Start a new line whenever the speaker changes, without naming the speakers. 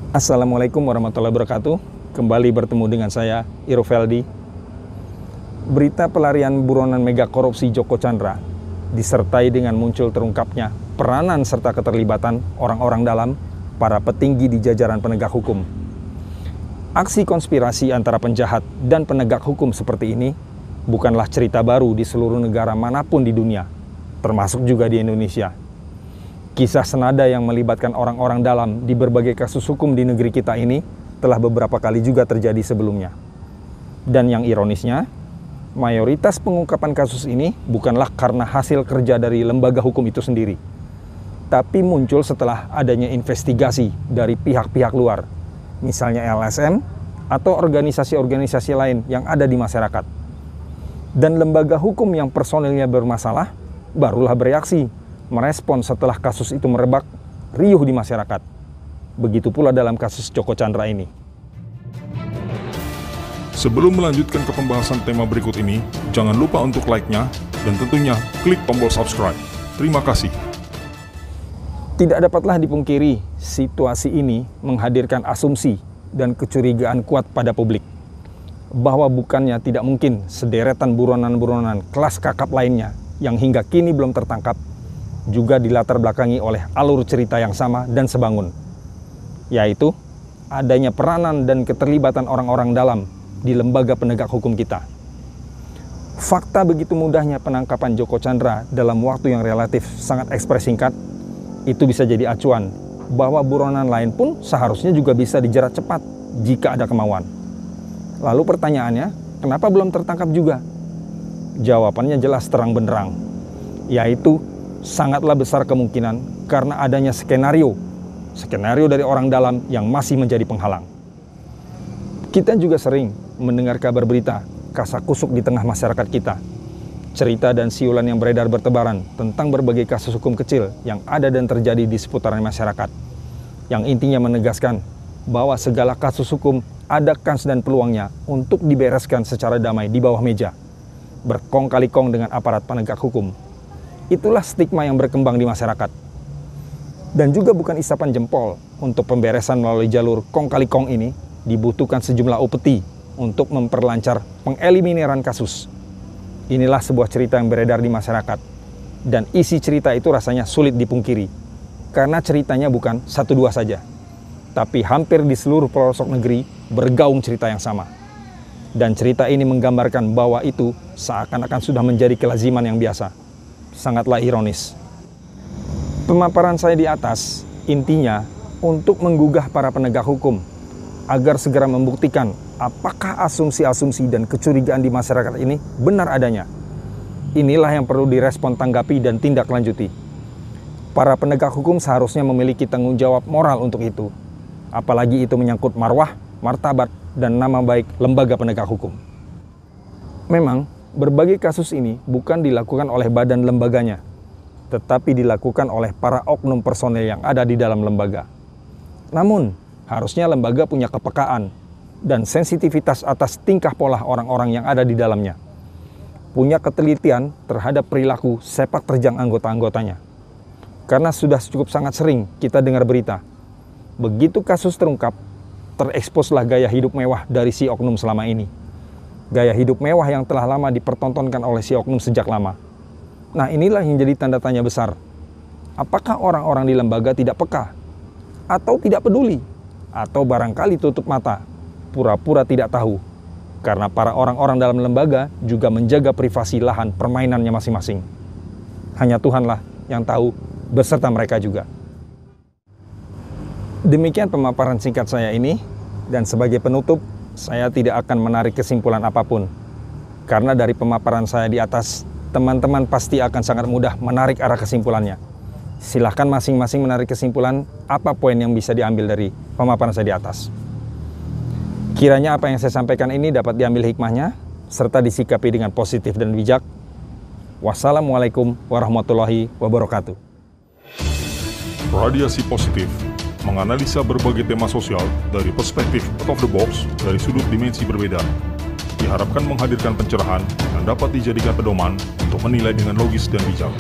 Assalamualaikum warahmatullahi wabarakatuh. Kembali bertemu dengan saya, Iro Feldi. Berita pelarian buronan mega korupsi Joko Chandra disertai dengan muncul terungkapnya peranan serta keterlibatan orang-orang dalam, para petinggi di jajaran penegak hukum. Aksi konspirasi antara penjahat dan penegak hukum seperti ini bukanlah cerita baru di seluruh negara manapun di dunia, termasuk juga di Indonesia. Kisah senada yang melibatkan orang-orang dalam di berbagai kasus hukum di negeri kita ini telah beberapa kali juga terjadi sebelumnya. Dan yang ironisnya, mayoritas pengungkapan kasus ini bukanlah karena hasil kerja dari lembaga hukum itu sendiri, tapi muncul setelah adanya investigasi dari pihak-pihak luar, misalnya LSM atau organisasi-organisasi lain yang ada di masyarakat. Dan lembaga hukum yang personilnya bermasalah barulah bereaksi, merespon setelah kasus itu merebak riuh di masyarakat. Begitu pula dalam kasus Joko Chandra ini.
Sebelum melanjutkan ke pembahasan tema berikut ini, jangan lupa untuk like-nya dan tentunya klik tombol subscribe. Terima kasih.
Tidak dapatlah dipungkiri, situasi ini menghadirkan asumsi dan kecurigaan kuat pada publik bahwa bukannya tidak mungkin sederetan buronan-buronan kelas kakap lainnya yang hingga kini belum tertangkap juga dilatar belakangi oleh alur cerita yang sama dan sebangun, yaitu adanya peranan dan keterlibatan orang-orang dalam di lembaga penegak hukum kita. Fakta begitu mudahnya penangkapan Joko Chandra dalam waktu yang relatif sangat ekspres singkat, itu bisa jadi acuan bahwa buronan lain pun seharusnya juga bisa dijerat cepat jika ada kemauan. Lalu pertanyaannya, kenapa belum tertangkap juga? Jawabannya jelas terang benderang, yaitu sangatlah besar kemungkinan karena adanya skenario dari orang dalam yang masih menjadi penghalang. Kita juga sering mendengar kabar berita kasak-kusuk di tengah masyarakat kita. Cerita dan siulan yang beredar bertebaran tentang berbagai kasus hukum kecil yang ada dan terjadi di seputaran masyarakat, yang intinya menegaskan bahwa segala kasus hukum ada kans dan peluangnya untuk dibereskan secara damai di bawah meja, berkong kali kong dengan aparat penegak hukum. Itulah stigma yang berkembang di masyarakat. Dan juga bukan isapan jempol, untuk pemberesan melalui jalur kong kali kong ini dibutuhkan sejumlah upeti untuk memperlancar pengeliminiran kasus. Inilah sebuah cerita yang beredar di masyarakat. Dan isi cerita itu rasanya sulit dipungkiri, karena ceritanya bukan satu dua saja, tapi hampir di seluruh pelosok negeri bergaung cerita yang sama. Dan cerita ini menggambarkan bahwa itu seakan-akan sudah menjadi kelaziman yang biasa. Sangatlah ironis. Pemaparan saya di atas intinya untuk menggugah para penegak hukum agar segera membuktikan apakah asumsi-asumsi dan kecurigaan di masyarakat ini benar adanya. Inilah yang perlu direspon, tanggapi, dan tindak lanjuti. Para penegak hukum seharusnya memiliki tanggung jawab moral untuk itu, apalagi itu menyangkut marwah, martabat, dan nama baik lembaga penegak hukum. Memang berbagai kasus ini bukan dilakukan oleh badan lembaganya, tetapi dilakukan oleh para oknum personel yang ada di dalam lembaga. Namun, harusnya lembaga punya kepekaan dan sensitivitas atas tingkah pola orang-orang yang ada di dalamnya. Punya ketelitian terhadap perilaku sepak terjang anggota-anggotanya. Karena sudah cukup sangat sering kita dengar berita, begitu kasus terungkap, tereksposlah gaya hidup mewah dari si oknum selama ini. Gaya hidup mewah yang telah lama dipertontonkan oleh si oknum sejak lama. Nah, inilah yang jadi tanda tanya besar. Apakah orang-orang di lembaga tidak peka? Atau tidak peduli? Atau barangkali tutup mata, pura-pura tidak tahu? Karena para orang-orang dalam lembaga juga menjaga privasi lahan permainannya masing-masing. Hanya Tuhanlah yang tahu, beserta mereka juga. Demikian pemaparan singkat saya ini, dan sebagai penutup, saya tidak akan menarik kesimpulan apapun. Karena dari pemaparan saya di atas, teman-teman pasti akan sangat mudah menarik arah kesimpulannya. Silahkan masing-masing menarik kesimpulan apa poin yang bisa diambil dari pemaparan saya di atas. Kiranya apa yang saya sampaikan ini dapat diambil hikmahnya, serta disikapi dengan positif dan bijak. Wassalamualaikum warahmatullahi wabarakatuh.
Radiasi Positif menganalisa berbagai tema sosial dari perspektif out of the box dari sudut dimensi berbeda. Diharapkan menghadirkan pencerahan yang dapat dijadikan pedoman untuk menilai dengan logis dan bijak.